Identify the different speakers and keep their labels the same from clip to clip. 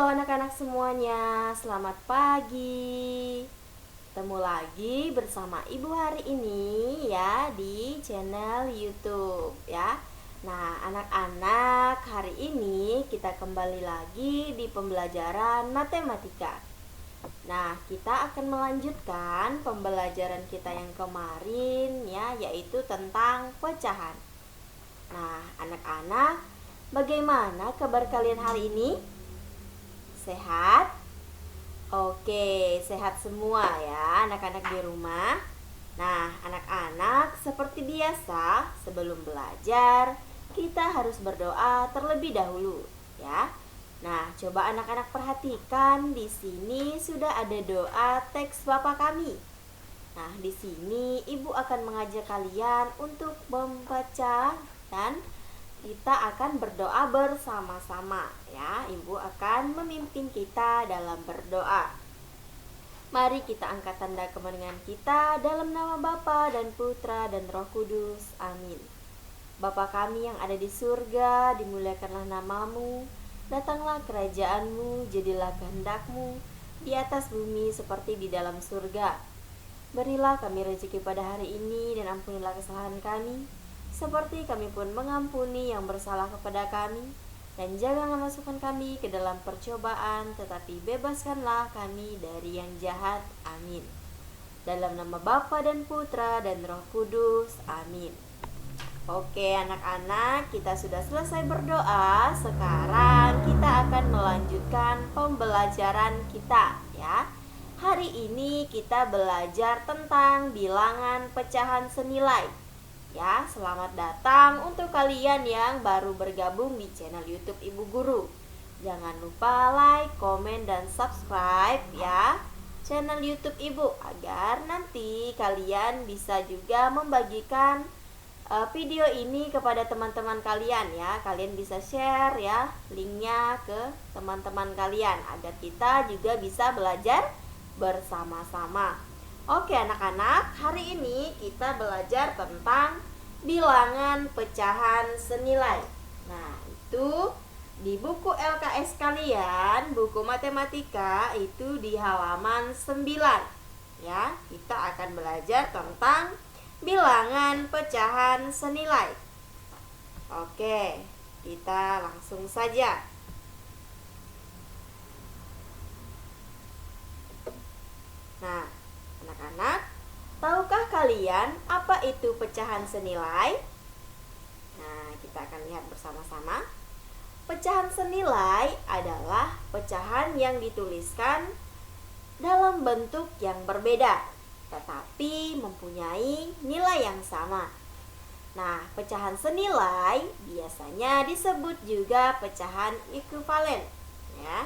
Speaker 1: anak-anak semuanya, selamat pagi. Ketemu lagi bersama Ibu hari ini ya di channel YouTube ya. Nah, anak-anak, hari ini kita kembali lagi di pembelajaran matematika. Nah, kita akan melanjutkan pembelajaran kita yang kemarin ya, yaitu tentang pecahan. Nah, anak-anak, bagaimana kabar kalian hari ini? Sehat? Oke, sehat semua ya anak-anak di rumah. Nah, anak-anak, seperti biasa, sebelum belajar, kita harus berdoa terlebih dahulu ya. Nah, coba anak-anak perhatikan, di sini sudah ada doa teks Bapa kami. Nah, di sini Ibu akan mengajak kalian untuk membaca dan kita akan berdoa bersama-sama ya. Ibu akan memimpin kita dalam berdoa. Mari kita angkat tanda kemenangan kita dalam nama Bapa dan Putra dan Roh Kudus. Amin. Bapa kami yang ada di surga, dimuliakanlah namamu. Datanglah kerajaanmu, jadilah kehendakmu di atas bumi seperti di dalam surga. Berilah kami rezeki pada hari ini dan ampunilah kesalahan kami, seperti kami pun mengampuni yang bersalah kepada kami. Dan janganlah masukkan kami ke dalam percobaan, tetapi bebaskanlah kami dari yang jahat. Amin. Dalam nama Bapa dan Putra dan Roh Kudus. Amin. Oke anak-anak, kita sudah selesai berdoa. Sekarang kita akan melanjutkan pembelajaran kita ya. Hari ini kita belajar tentang bilangan pecahan senilai. Ya, selamat datang untuk kalian yang baru bergabung di channel YouTube Ibu Guru. Jangan lupa like, komen, dan subscribe ya channel YouTube Ibu, agar nanti kalian bisa juga membagikan video ini kepada teman-teman kalian ya. Kalian bisa share ya linknya ke teman-teman kalian, agar kita juga bisa belajar bersama-sama. Oke anak-anak, hari ini kita belajar tentang bilangan pecahan senilai. Nah, itu di buku LKS kalian, buku matematika itu di halaman 9. Ya, kita akan belajar tentang bilangan pecahan senilai. Oke, kita langsung saja. Nah, anak-anak, tahukah kalian apa itu pecahan senilai? Nah, kita akan lihat bersama-sama. Pecahan senilai adalah pecahan yang dituliskan dalam bentuk yang berbeda, tetapi mempunyai nilai yang sama. Nah, pecahan senilai biasanya disebut juga pecahan ekuivalen, ya.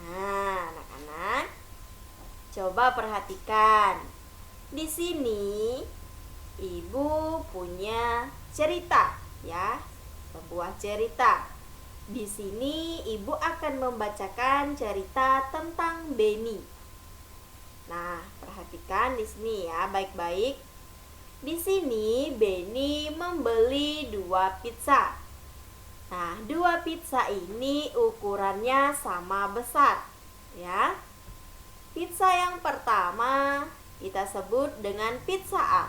Speaker 1: Nah, anak-anak, coba perhatikan. Di sini Ibu punya cerita ya, sebuah cerita. Di sini Ibu akan membacakan cerita tentang Benny. Nah, perhatikan di sini ya baik-baik. Di sini Benny membeli 2 pizza. Nah, 2 pizza ini ukurannya sama besar ya. Pizza yang pertama kita sebut dengan pizza A.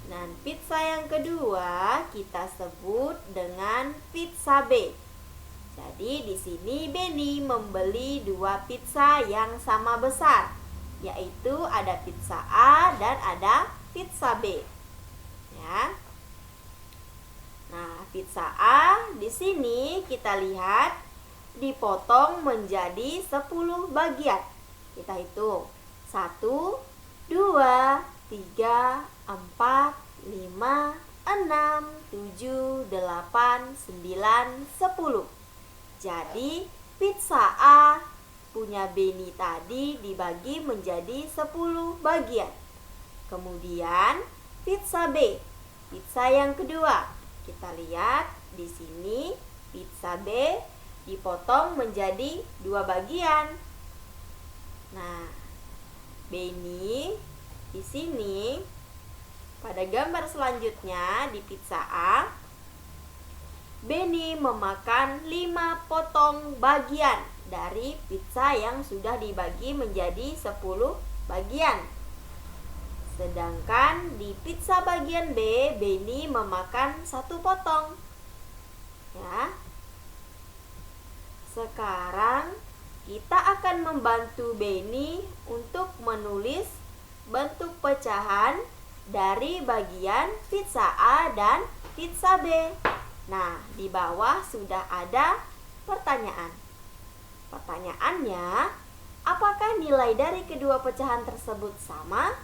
Speaker 1: Dan pizza yang kedua kita sebut dengan pizza B. Jadi di sini Benny membeli 2 pizza yang sama besar, yaitu ada pizza A dan ada pizza B. Ya. Nah, pizza A di sini kita lihat dipotong menjadi 10 bagian. Kita hitung 1, 2, 3, 4, 5, 6, 7, 8, 9, 10. Jadi pizza A punya Benny tadi dibagi menjadi 10 bagian. Kemudian pizza B, pizza yang kedua. Kita lihat di sini pizza B dipotong menjadi 2 bagian. Nah, Benny di sini pada gambar selanjutnya di pizza A, Benny memakan 5 potong bagian dari pizza yang sudah dibagi menjadi 10 bagian. Sedangkan di pizza bagian B, Benny memakan 1 potong. Ya. Sekarang kita akan membantu Benny untuk menulis bentuk pecahan dari bagian pizza A dan pizza B. Nah, di bawah sudah ada pertanyaan. Pertanyaannya, apakah nilai dari kedua pecahan tersebut sama?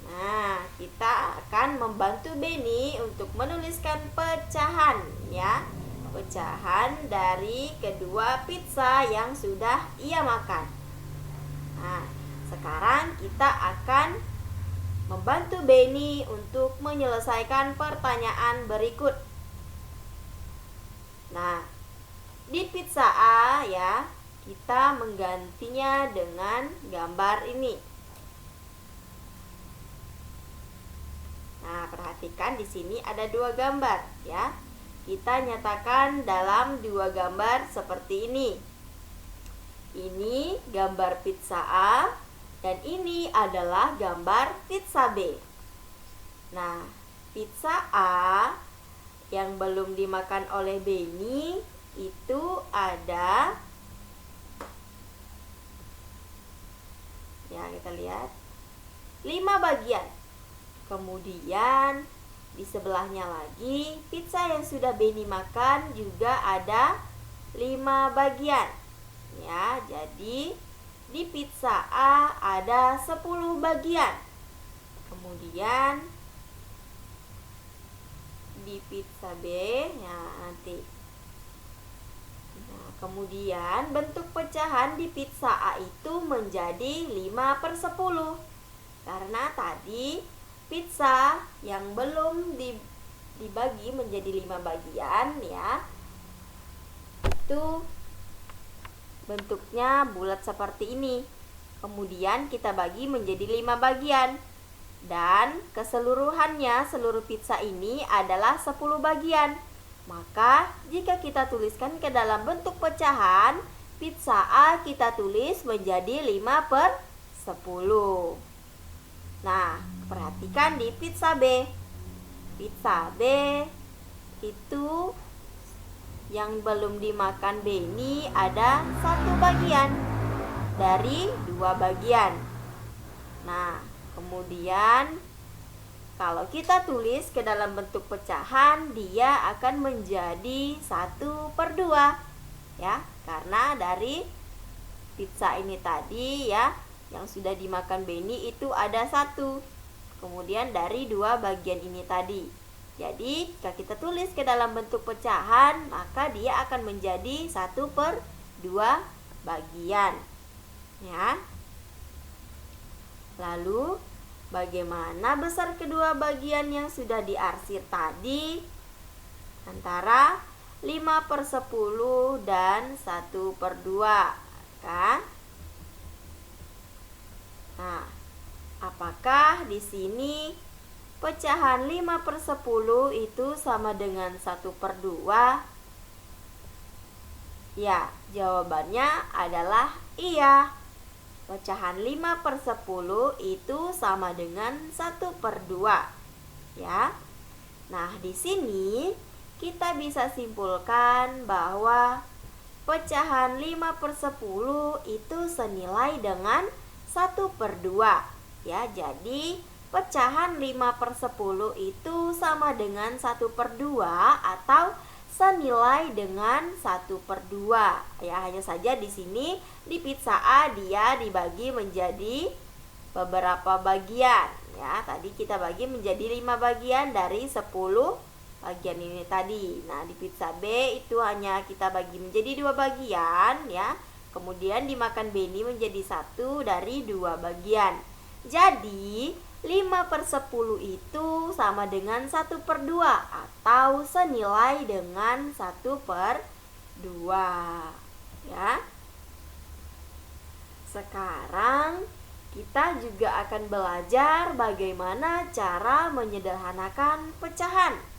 Speaker 1: Nah, kita akan membantu Benny untuk menuliskan pecahan, ya. Pecahan dari kedua pizza yang sudah ia makan. Nah, sekarang kita akan membantu Benny untuk menyelesaikan pertanyaan berikut. Nah, di pizza A ya, kita menggantinya dengan gambar ini. Nah, perhatikan di sini ada 2 gambar ya. Kita nyatakan dalam 2 gambar seperti ini. Ini gambar pizza A dan ini adalah gambar pizza B. Nah, pizza A yang belum dimakan oleh Benny itu ada, ya kita lihat, 5 bagian. Kemudian di sebelahnya lagi pizza yang sudah Benny makan juga ada 5 bagian. Ya, jadi di pizza A ada 10 bagian. Kemudian di pizza B ya nanti. Nah, kemudian bentuk pecahan di pizza A itu menjadi 5/10. Karena tadi pizza yang belum dibagi menjadi 5 bagian ya, itu bentuknya bulat seperti ini. Kemudian kita bagi menjadi 5 bagian. Dan keseluruhannya, seluruh pizza ini adalah 10 bagian. Maka jika kita tuliskan ke dalam bentuk pecahan, pizza A kita tulis menjadi 5/10. Nah, perhatikan di pizza B. Pizza B itu yang belum dimakan Benny ada 1 bagian dari 2 bagian. Nah, kemudian kalau kita tulis ke dalam bentuk pecahan, dia akan menjadi 1/2 ya, karena dari pizza ini tadi ya, yang sudah dimakan Benny itu ada 1. Kemudian dari 2 bagian ini tadi. Jadi jika kita tulis ke dalam bentuk pecahan, maka dia akan menjadi 1/2 bagian ya. Lalu bagaimana besar kedua bagian yang sudah diarsir tadi? Antara 5/10 dan 1/2 kan? Nah, apakah di sini pecahan 5/10 itu sama dengan 1/2? Ya, jawabannya adalah iya. Pecahan 5/10 itu sama dengan 1/2 ya. Nah, di sini kita bisa simpulkan bahwa pecahan 5/10 itu senilai dengan 1/2 ya. Jadi pecahan 5/10 itu sama dengan 1/2 atau senilai dengan 1/2 ya. Hanya saja di sini di pizza A dia dibagi menjadi beberapa bagian ya. Tadi kita bagi menjadi 5 bagian dari 10 bagian ini tadi. Nah, di pizza B itu hanya kita bagi menjadi 2 bagian ya. Kemudian dimakan Benny menjadi 1 dari 2 bagian. Jadi 5/10 itu sama dengan 1/2 atau senilai dengan 1/2 ya. Sekarang kita juga akan belajar bagaimana cara menyederhanakan pecahan.